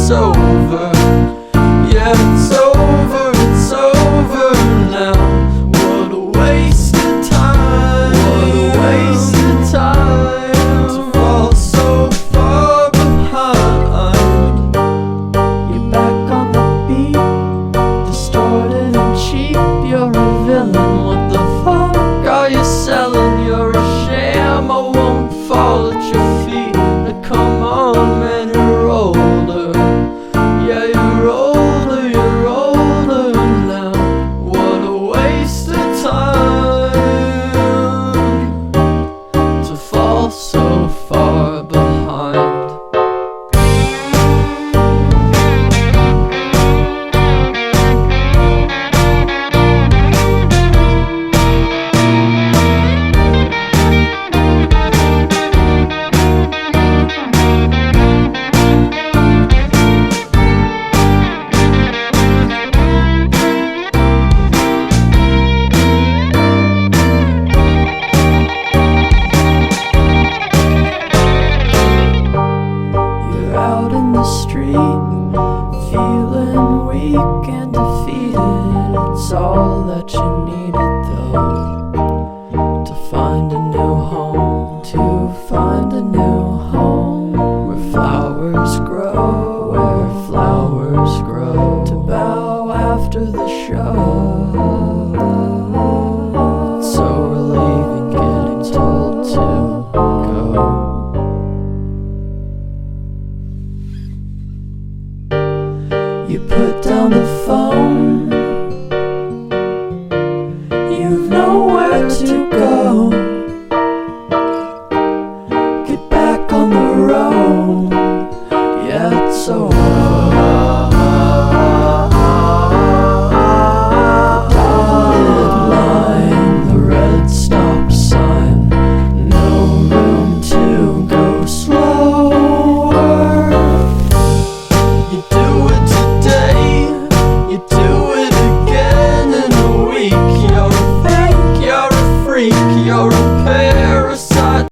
it's over. Yeah, it's over, it's over now. What a waste of time. What a waste of time to fall so far behind. You're back on the beat, distorted and cheap. You're a villain. What the fuck are you selling? You're a sham. I won't fall at your feet. Now come on, man, you're older. Yeah, you're older, you're older now. What a waste of time to fall so far behind. Out in the street, feeling weak and defeated. It's all that you needed though, to find a new home, to find a new home where flowers grow, where flowers grow, to bow after the show. It's so relieving getting told to go. You put down the phone, you've nowhere to go. Get back on the road, yeah, it's over.